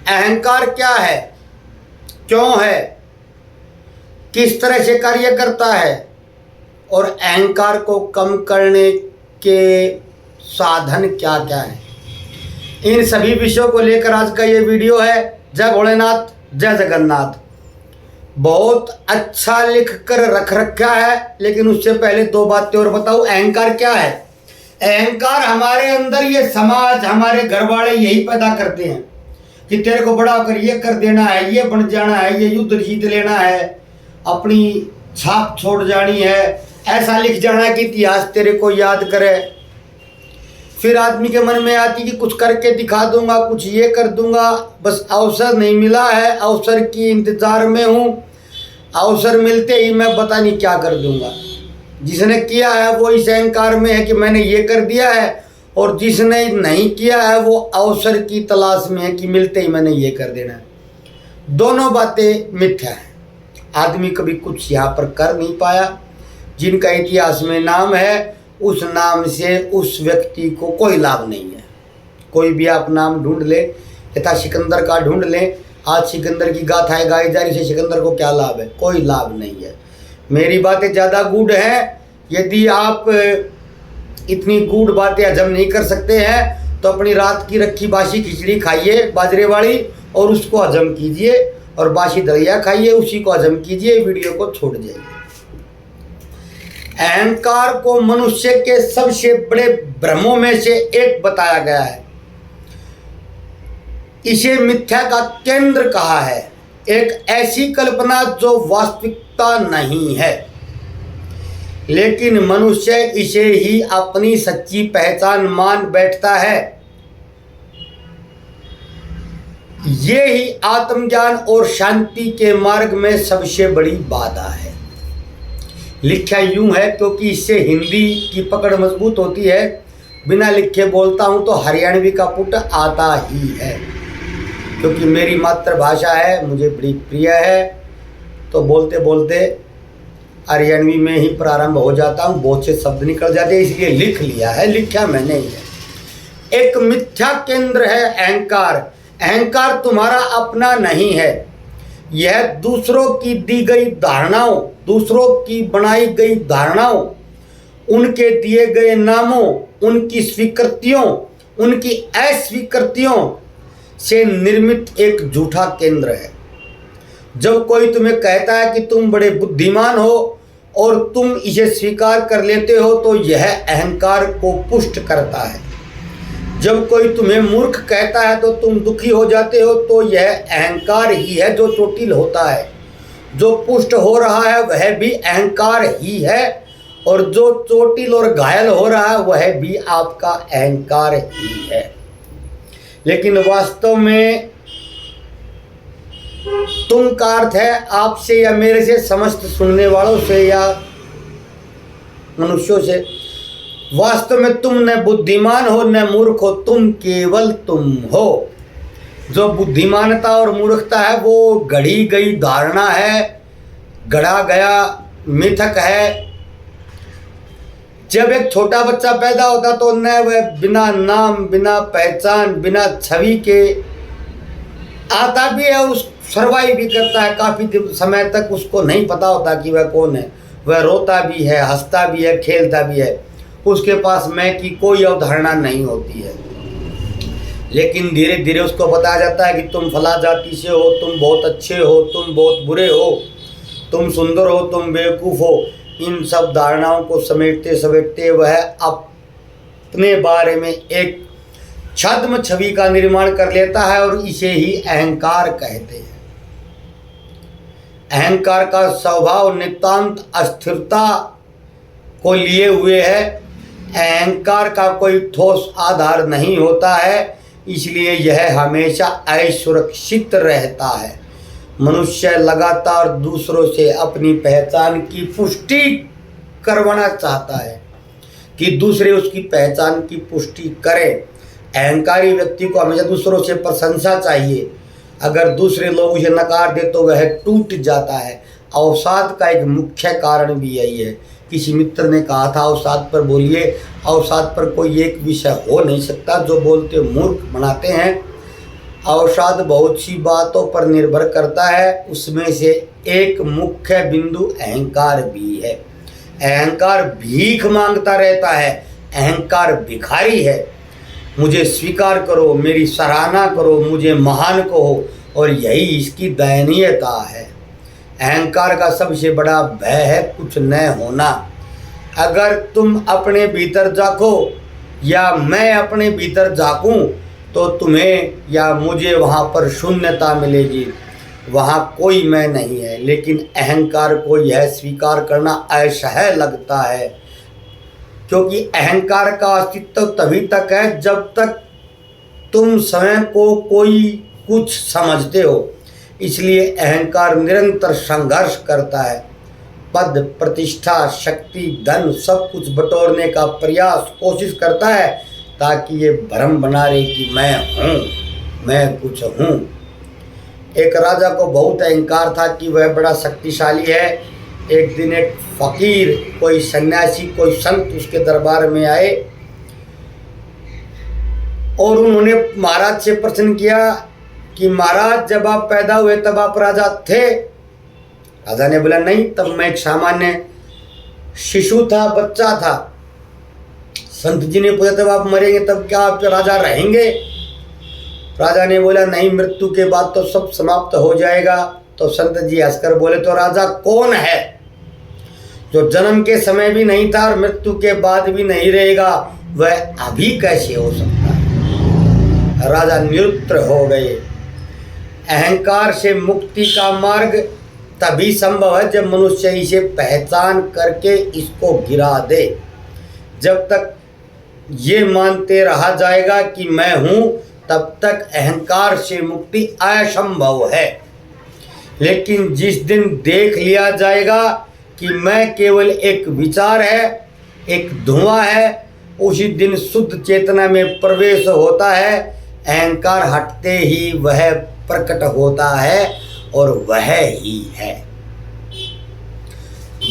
अहंकार क्या है, क्यों है, किस तरह से कार्य करता है और अहंकार को कम करने के साधन क्या क्या हैं, इन सभी विषयों को लेकर आज का ये वीडियो है। जय भोलेनाथ, जय जगन्नाथ। बहुत अच्छा लिख कर रख रखा है, लेकिन उससे पहले दो बातें और बताऊं। अहंकार क्या है? अहंकार हमारे अंदर, ये समाज, हमारे घर वाले यही पैदा करते हैं कि तेरे को बड़ा होकर ये कर देना है, ये बन जाना है, ये युद्ध जीत लेना है, अपनी छाप छोड़ जानी है, ऐसा लिख जाना है कि इतिहास तेरे को याद करे। फिर आदमी के मन में आती कि कुछ करके दिखा दूंगा, कुछ ये कर दूंगा, बस अवसर नहीं मिला है, अवसर की इंतजार में हूँ, अवसर मिलते ही मैं पता नहीं क्या कर दूंगा। जिसने किया है वो इस अहंकार में है कि मैंने ये कर दिया है, और जिसने नहीं किया है वो अवसर की तलाश में है कि मिलते ही मैंने ये कर देना है। दोनों बातें मिथ्या हैं। आदमी कभी कुछ यहाँ पर कर नहीं पाया। जिनका इतिहास में नाम है, उस नाम से उस व्यक्ति को कोई लाभ नहीं है। कोई भी आप नाम ढूंढ ले, यथा सिकंदर का ढूंढ लें, आज सिकंदर की गाथाएं गाई जा रही, से सिकंदर को क्या लाभ है? कोई लाभ नहीं है। मेरी बातें ज़्यादा गूढ़ हैं। यदि आप इतनी गूढ़ बातें हजम नहीं कर सकते हैं तो अपनी रात की रखी बासी खिचड़ी खाइए बाजरे वाली, और उसको हजम कीजिए, और बासी दलिया खाइए, उसी को हजम कीजिए, वीडियो को छोड़ जाइए। अहंकार को मनुष्य के सबसे बड़े भ्रमों में से एक बताया गया है। इसे मिथ्या का केंद्र कहा है, एक ऐसी कल्पना जो वास्तविकता नहीं है, लेकिन मनुष्य इसे ही अपनी सच्ची पहचान मान बैठता है। ये ही आत्मज्ञान और शांति के मार्ग में सबसे बड़ी बाधा है। लिखा यूं है क्योंकि इससे हिंदी की पकड़ मजबूत होती है। बिना लिखे बोलता हूं तो हरियाणवी का पुट आता ही है, क्योंकि मेरी मातृभाषा है, मुझे बड़ी प्रिय है, तो बोलते बोलते हरियाणवी में ही प्रारंभ हो जाता हूँ। बहुत से शब्द निकल जाते हैं, इसलिए लिख लिया है, लिखा मैंने ही है। एक मिथ्या केंद्र है अहंकार। अहंकार तुम्हारा अपना नहीं है। यह दूसरों की दी गई धारणाओं, दूसरों की बनाई गई धारणाओं, उनके दिए गए नामों, उनकी स्वीकृतियों, उनकी अस्वीकृतियों से निर्मित एक झूठा केंद्र है। जब कोई तुम्हें कहता है कि तुम बड़े बुद्धिमान हो और तुम इसे स्वीकार कर लेते हो, तो यह अहंकार को पुष्ट करता है। जब कोई तुम्हें मूर्ख कहता है तो तुम दुखी हो जाते हो, तो यह अहंकार ही है जो चोटिल होता है। जो पुष्ट हो रहा है वह भी अहंकार ही है, और जो चोटिल और घायल हो रहा है वह भी आपका अहंकार ही है। लेकिन वास्तव में तुम का अर्थ है आपसे या मेरे से, समस्त सुनने वालों से या मनुष्यों से। वास्तव में तुम न बुद्धिमान हो न मूर्ख हो, तुम केवल तुम हो। जो बुद्धिमानता और मूर्खता है वो गढ़ी गई धारणा है, गढ़ा गया मिथक है। जब एक छोटा बच्चा पैदा होता तो न वह बिना नाम, बिना पहचान, बिना छवि के आता भी है, उस सर्वाइव भी करता है। काफ़ी समय तक उसको नहीं पता होता कि वह कौन है। वह रोता भी है, हंसता भी है, खेलता भी है। उसके पास मैं की कोई अवधारणा नहीं होती है। लेकिन धीरे धीरे उसको बताया जाता है कि तुम फला जाति से हो, तुम बहुत अच्छे हो, तुम बहुत बुरे हो, तुम सुंदर हो, तुम बेवकूफ़ हो। इन सब धारणाओं को समेटते समेटते वह अपने बारे में एक छद्म छवि का निर्माण कर लेता है, और इसे ही अहंकार कहते हैं। अहंकार का स्वभाव नितांत अस्थिरता को लिए हुए है। अहंकार का कोई ठोस आधार नहीं होता है, इसलिए यह हमेशा असुरक्षित रहता है। मनुष्य लगातार दूसरों से अपनी पहचान की पुष्टि करवाना चाहता है कि दूसरे उसकी पहचान की पुष्टि करें। अहंकारी व्यक्ति को हमेशा दूसरों से प्रशंसा चाहिए। अगर दूसरे लोग उसे नकार दे तो वह टूट जाता है। अवसाद का एक मुख्य कारण भी यही है। किसी मित्र ने कहा था, अवसाद पर बोलिए, अवसाद पर कोई एक विषय हो नहीं सकता, जो बोलते मूर्ख बनाते हैं। अवसाद बहुत सी बातों पर निर्भर करता है, उसमें से एक मुख्य बिंदु अहंकार भी है। अहंकार भीख मांगता रहता है, अहंकार भिखारी है। मुझे स्वीकार करो, मेरी सराहना करो, मुझे महान कहो, और यही इसकी दयनीयता है। अहंकार का सबसे बड़ा भय है कुछ न होना। अगर तुम अपने भीतर झांको या मैं अपने भीतर झांकूं तो तुम्हें या मुझे वहाँ पर शून्यता मिलेगी, वहाँ कोई मैं नहीं है। लेकिन अहंकार को यह स्वीकार करना असह्य लगता है, क्योंकि अहंकार का अस्तित्व तभी तक है जब तक तुम स्वयं को कोई कुछ समझते हो। इसलिए अहंकार निरंतर संघर्ष करता है, पद, प्रतिष्ठा, शक्ति, धन सब कुछ बटोरने का प्रयास कोशिश करता है, ताकि ये भ्रम बना रहे कि मैं हूँ, मैं कुछ हूँ। एक राजा को बहुत अहंकार था कि वह बड़ा शक्तिशाली है। एक दिन एक फकीर, कोई सन्यासी, कोई संत उसके दरबार में आए और उन्होंने महाराज से प्रश्न किया कि महाराज, जब आप पैदा हुए तब आप राजा थे? राजा ने बोला नहीं, तब मैं एक सामान्य शिशु था, बच्चा था। संत जी ने पूछा तब आप मरेंगे तब क्या आप राजा रहेंगे? राजा ने बोला नहीं, मृत्यु के बाद तो सब समाप्त हो जाएगा। तो संत जी हंसकर बोले तो राजा कौन है जो जन्म के समय भी नहीं था और मृत्यु के बाद भी नहीं रहेगा? वह अभी कैसे हो सकता है? राजा निरुत्तर हो गए। अहंकार से मुक्ति का मार्ग तभी संभव है जब मनुष्य इसे पहचान करके इसको गिरा दे। जब तक ये मानते रहा जाएगा कि मैं हूँ, तब तक अहंकार से मुक्ति असंभव है। लेकिन जिस दिन देख लिया जाएगा कि मैं केवल एक विचार है, एक धुआं है, उसी दिन शुद्ध चेतना में प्रवेश होता है। अहंकार हटते ही वह प्रकट होता है और वह ही है।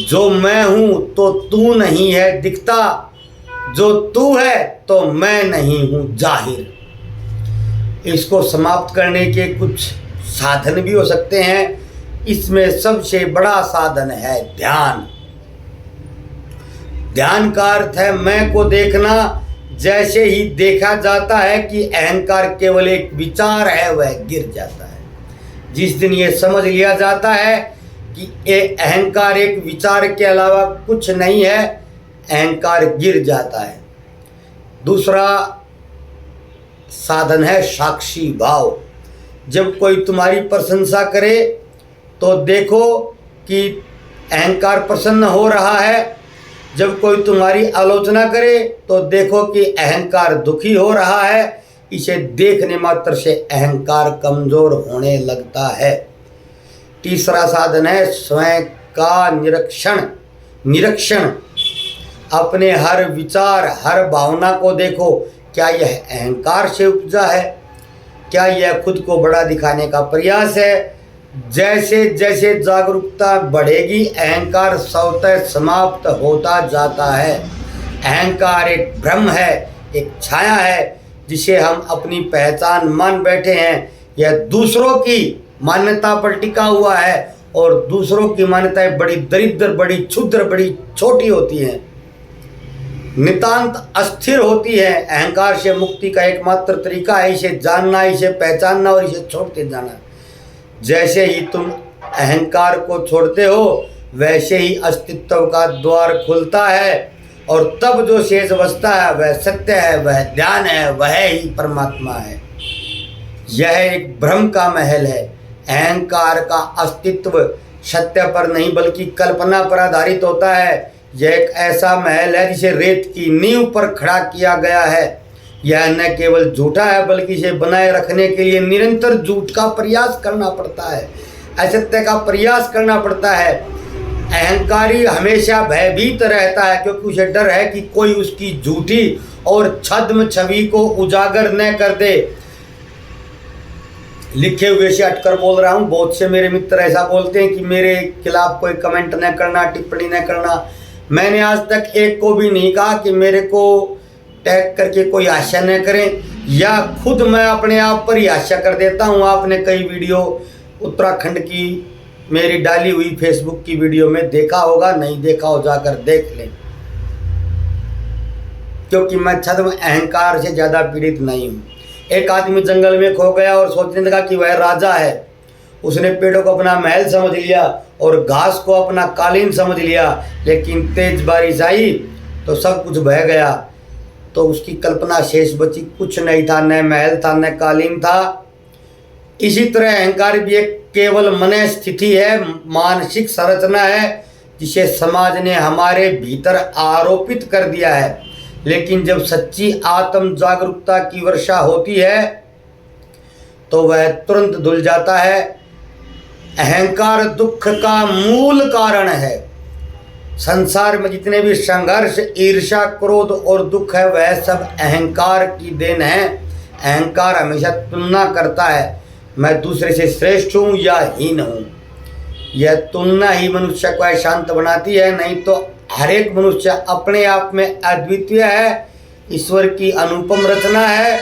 जो मैं हूं तो तू नहीं है दिखता, जो तू है तो मैं नहीं हूं जाहिर। इसको समाप्त करने के कुछ साधन भी हो सकते हैं। इसमें सबसे बड़ा साधन है ध्यान। ध्यान का अर्थ है मैं को देखना। जैसे ही देखा जाता है कि अहंकार केवल एक विचार है, वह गिर जाता है। जिस दिन ये समझ लिया जाता है कि अहंकार एक विचार के अलावा कुछ नहीं है, अहंकार गिर जाता है। दूसरा साधन है साक्षी भाव। जब कोई तुम्हारी प्रशंसा करे तो देखो कि अहंकार प्रसन्न हो रहा है। जब कोई तुम्हारी आलोचना करे तो देखो कि अहंकार दुखी हो रहा है। इसे देखने मात्र से अहंकार कमजोर होने लगता है। तीसरा साधन है स्वयं का निरीक्षण। अपने हर विचार, हर भावना को देखो, क्या यह अहंकार से उपजा है? क्या यह खुद को बड़ा दिखाने का प्रयास है? जैसे जैसे जागरूकता बढ़ेगी, अहंकार स्वतः समाप्त होता जाता है। अहंकार एक भ्रम है, एक छाया है, जिसे हम अपनी पहचान मान बैठे हैं। यह दूसरों की मान्यता पर टिका हुआ है और दूसरों की मान्यताएं बड़ी दरिद्र, बड़ी क्षुद्र, बड़ी छोटी होती हैं, नितांत अस्थिर होती है। अहंकार से मुक्ति का एकमात्र तरीका है इसे जानना, इसे पहचानना और इसे छोड़ते जाना। जैसे ही तुम अहंकार को छोड़ते हो, वैसे ही अस्तित्व का द्वार खुलता है और तब जो शेष बचता है वह सत्य है, वह ध्यान है, वह ही परमात्मा है। यह एक भ्रम का महल है। अहंकार का अस्तित्व सत्य पर नहीं बल्कि कल्पना पर आधारित होता है। यह एक ऐसा महल है जिसे रेत की नींव पर खड़ा किया गया है। यह न केवल झूठा है बल्कि इसे बनाए रखने के लिए निरंतर झूठ का प्रयास करना पड़ता है, असत्य का प्रयास करना पड़ता है। अहंकारी हमेशा भयभीत रहता है क्योंकि उसे डर है कि कोई उसकी झूठी और छद्म छवि को उजागर न कर दे। लिखे हुए से हटकर बोल रहा हूँ। बहुत से मेरे मित्र ऐसा बोलते हैं कि मेरे खिलाफ कोई कमेंट न करना, टिप्पणी न करना। मैंने आज तक एक को भी नहीं कहा कि मेरे को टैग करके कोई आशा न करें। या खुद मैं अपने आप पर ही हास्य कर देता हूँ। आपने कई वीडियो उत्तराखंड की मेरी डाली हुई फेसबुक की वीडियो में देखा होगा, नहीं देखा हो जाकर देख लें, क्योंकि मैं छद्म अहंकार से ज़्यादा पीड़ित नहीं हूँ। एक आदमी जंगल में खो गया और सोचने लगा कि वह राजा है। उसने पेड़ों को अपना महल समझ लिया और घास को अपना कालीन समझ लिया, लेकिन तेज बारिश आई तो सब कुछ बह गया। तो उसकी कल्पना शेष बची, कुछ नहीं था, न महल था न कालीन था। इसी तरह अहंकार भी एक केवल मन स्थिति है, मानसिक संरचना है जिसे समाज ने हमारे भीतर आरोपित कर दिया है। लेकिन जब सच्ची आत्म जागरूकता की वर्षा होती है तो वह तुरंत धुल जाता है। अहंकार दुख का मूल कारण है। संसार में जितने भी संघर्ष, ईर्ष्या, क्रोध और दुख है, वह सब अहंकार की देन है। अहंकार हमेशा तुलना करता है, मैं दूसरे से श्रेष्ठ हूँ या हीन हूँ। यह तुलना ही मनुष्य को अशांत बनाती है, नहीं तो हर एक मनुष्य अपने आप में अद्वितीय है, ईश्वर की अनुपम रचना है।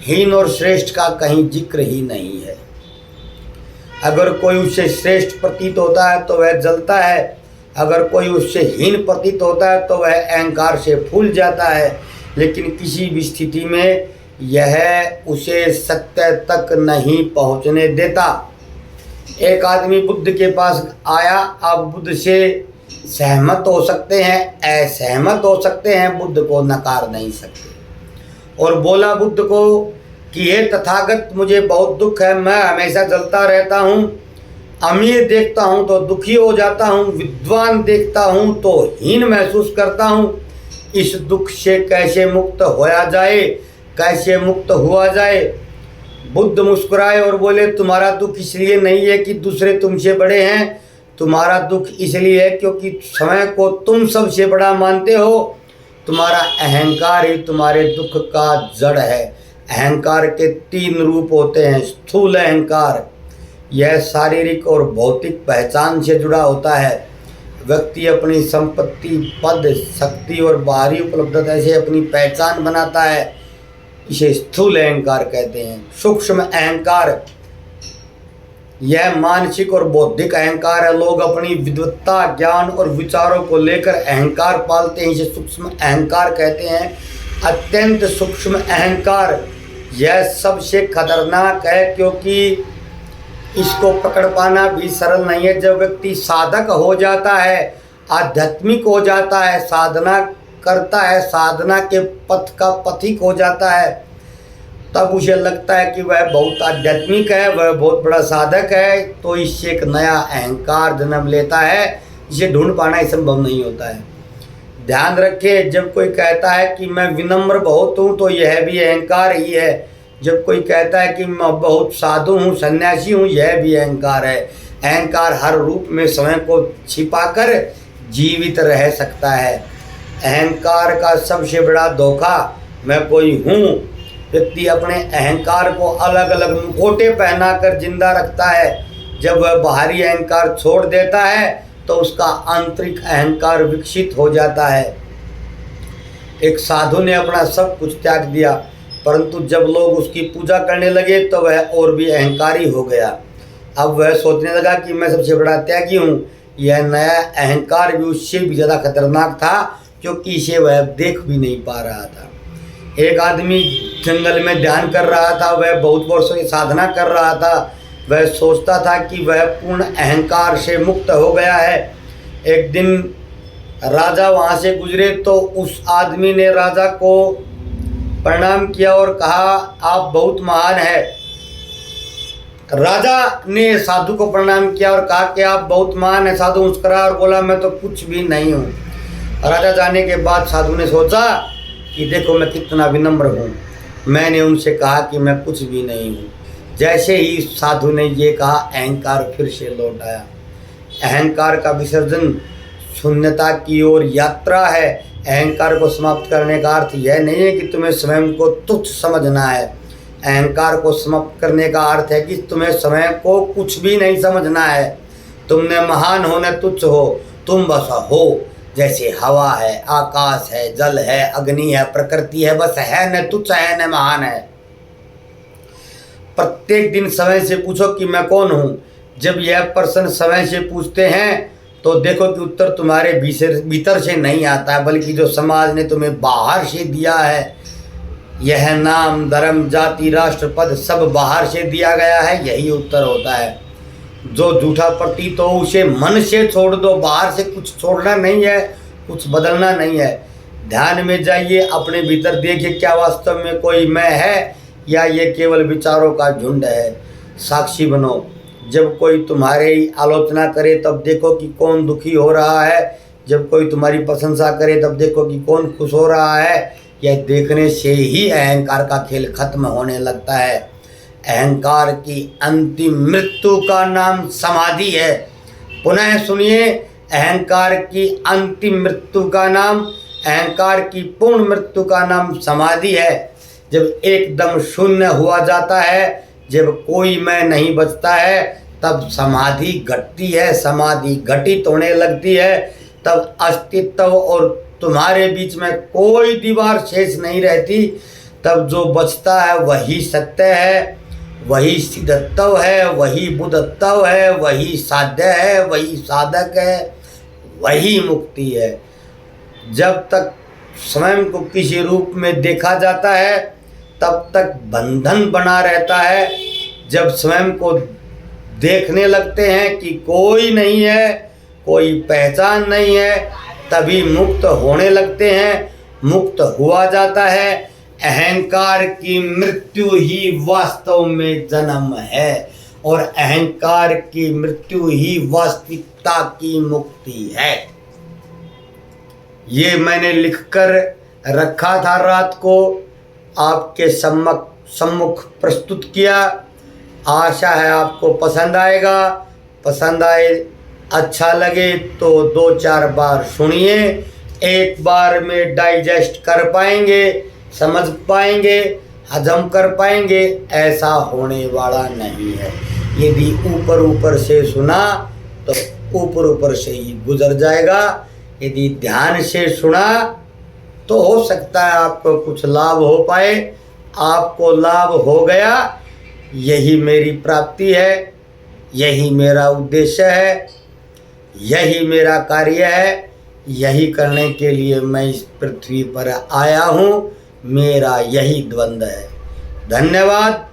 हीन और श्रेष्ठ का कहीं जिक्र ही नहीं है। अगर कोई उससे श्रेष्ठ प्रतीत होता है तो वह जलता है, अगर कोई उससे हीन प्रतीत होता है तो वह अहंकार से फूल जाता है। लेकिन किसी भी स्थिति में यह उसे सत्य तक नहीं पहुंचने देता। एक आदमी बुद्ध के पास आया। आप बुद्ध से सहमत हो सकते हैं, असहमत हो सकते हैं, बुद्ध को नकार नहीं सकते। और बोला बुद्ध को कि हे तथागत, मुझे बहुत दुख है, मैं हमेशा जलता रहता हूँ। अमीर देखता हूँ तो दुखी हो जाता हूँ, विद्वान देखता हूँ तो हीन महसूस करता हूँ। इस दुख से कैसे मुक्त होया जाए, कैसे मुक्त हुआ जाए? बुद्ध मुस्कुराए और बोले, तुम्हारा दुख इसलिए नहीं है कि दूसरे तुमसे बड़े हैं, तुम्हारा दुख इसलिए है क्योंकि समय को तुम सबसे बड़ा मानते हो। तुम्हारा अहंकार ही तुम्हारे दुख का जड़ है। अहंकार के 3 रूप होते हैं। स्थूल अहंकार, यह शारीरिक और भौतिक पहचान से जुड़ा होता है। व्यक्ति अपनी संपत्ति, पद, शक्ति और बाहरी उपलब्धता से अपनी पहचान बनाता है, इसे स्थूल अहंकार कहते हैं। सूक्ष्म अहंकार, यह मानसिक और बौद्धिक अहंकार है। लोग अपनी विद्वत्ता, ज्ञान और विचारों को लेकर अहंकार पालते हैं, इसे सूक्ष्म अहंकार कहते हैं। अत्यंत सूक्ष्म अहंकार, यह सबसे खतरनाक है क्योंकि इसको पकड़ पाना भी सरल नहीं है। जब व्यक्ति साधक हो जाता है, आध्यात्मिक हो जाता है, साधना करता है, साधना के पथ का पथिक हो जाता है, तब उसे लगता है कि वह बहुत आध्यात्मिक है, वह बहुत बड़ा साधक है। तो इससे एक नया अहंकार जन्म लेता है, जिसे ढूंढ पाना ही संभव नहीं होता है। ध्यान रखें, जब कोई कहता है कि मैं विनम्र बहुत हूँ तो यह भी अहंकार ही है। जब कोई कहता है कि मैं बहुत साधु हूँ, सन्यासी हूँ, यह भी अहंकार है। अहंकार हर रूप में स्वयं को छिपाकर जीवित रह सकता है। अहंकार का सबसे बड़ा धोखा मैं कोई हूँ। व्यक्ति अपने अहंकार को अलग अलग मुखौटे पहनाकर जिंदा रखता है। जब वह बाहरी अहंकार छोड़ देता है तो उसका आंतरिक अहंकार विकसित हो जाता है। एक साधु ने अपना सब कुछ त्याग दिया, परंतु जब लोग उसकी पूजा करने लगे तो वह और भी अहंकारी हो गया। अब वह सोचने लगा कि मैं सबसे बड़ा त्यागी हूँ। यह नया अहंकार भी उससे भी ज़्यादा खतरनाक था क्योंकि इसे वह देख भी नहीं पा रहा था। एक आदमी जंगल में ध्यान कर रहा था, वह बहुत वर्षों से साधना कर रहा था। वह सोचता था कि वह पूर्ण अहंकार से मुक्त हो गया है। एक दिन राजा वहाँ से गुजरे तो उस आदमी ने राजा को प्रणाम किया और कहा, आप बहुत महान हैं। राजा ने साधु को प्रणाम किया और कहा कि आप बहुत महान हैं। साधु मुस्कुराया और बोला, मैं तो कुछ भी नहीं हूँ। राजा जाने के बाद साधु ने सोचा कि देखो मैं कितना विनम्र हूँ, मैंने उनसे कहा कि मैं कुछ भी नहीं हूँ। जैसे ही साधु ने ये कहा, अहंकार फिर से लौट आया। अहंकार का विसर्जन शून्यता की ओर यात्रा है। अहंकार को समाप्त करने का अर्थ यह नहीं है कि तुम्हें स्वयं को तुच्छ समझना है। अहंकार को समाप्त करने का अर्थ है कि तुम्हें स्वयं को कुछ भी नहीं समझना है। तुमने महान हो न तुच्छ हो, तुम बस हो। जैसे हवा है, आकाश है, जल है, अग्नि है, प्रकृति है, बस है न तुच्छ है न महान है। प्रत्येक दिन समय से पूछो कि मैं कौन हूँ। जब यह प्रश्न समय से पूछते हैं तो देखो कि उत्तर तुम्हारे भीतर से नहीं आता है, बल्कि जो समाज ने तुम्हें बाहर से दिया है, यह नाम, धर्म, जाति, राष्ट्र, पद सब बाहर से दिया गया है, यही उत्तर होता है। जो झूठा प्रतीत हो उसे मन से छोड़ दो, बाहर से कुछ छोड़ना नहीं है, कुछ बदलना नहीं है। ध्यान में जाइए, अपने भीतर देखिए क्या वास्तव में कोई मैं है या ये केवल विचारों का झुंड है। साक्षी बनो। जब कोई तुम्हारी आलोचना करे तब देखो कि कौन दुखी हो रहा है, जब कोई तुम्हारी प्रशंसा करे तब देखो कि कौन खुश हो रहा है। यह देखने से ही अहंकार का खेल खत्म होने लगता है। अहंकार की अंतिम मृत्यु का नाम समाधि है। पुनः सुनिए, अहंकार की अंतिम मृत्यु का नाम, अहंकार की पूर्ण मृत्यु का नाम समाधि है। जब एकदम शून्य हुआ जाता है, जब कोई मैं नहीं बचता है, तब समाधि घटती है, समाधि घटित होने लगती है। तब अस्तित्व और तुम्हारे बीच में कोई दीवार शेष नहीं रहती। तब जो बचता है वही सत्य है, वही सिद्धत्व है, वही बुद्धत्व है, वही साध्य है, वही साधक है, वही मुक्ति है। जब तक स्वयं को किसी रूप में देखा जाता है तब तक बंधन बना रहता है। जब स्वयं को देखने लगते हैं कि कोई नहीं है, कोई पहचान नहीं है, तभी मुक्त होने लगते हैं। मुक्त हुआ जाता है। अहंकार की मृत्यु ही वास्तव में जन्म है और अहंकार की मृत्यु ही वास्तविकता की मुक्ति है। ये मैंने लिखकर रखा था, रात को आपके सम्मुख प्रस्तुत किया। आशा है आपको पसंद आएगा। पसंद आए, अच्छा लगे तो 2-4 बार सुनिए। एक बार में डाइजेस्ट कर पाएंगे, समझ पाएंगे, हजम कर पाएंगे, ऐसा होने वाला नहीं है। यदि ऊपर ऊपर से सुना तो ऊपर ऊपर से ही गुजर जाएगा। यदि ध्यान से सुना तो हो सकता है आपको कुछ लाभ हो पाए। आपको लाभ हो गया, यही मेरी प्राप्ति है, यही मेरा उद्देश्य है, यही मेरा कार्य है। यही करने के लिए मैं इस पृथ्वी पर आया हूँ। मेरा यही द्वंद्व है। धन्यवाद।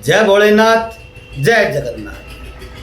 जय भोलेनाथ, जय जगन्नाथ।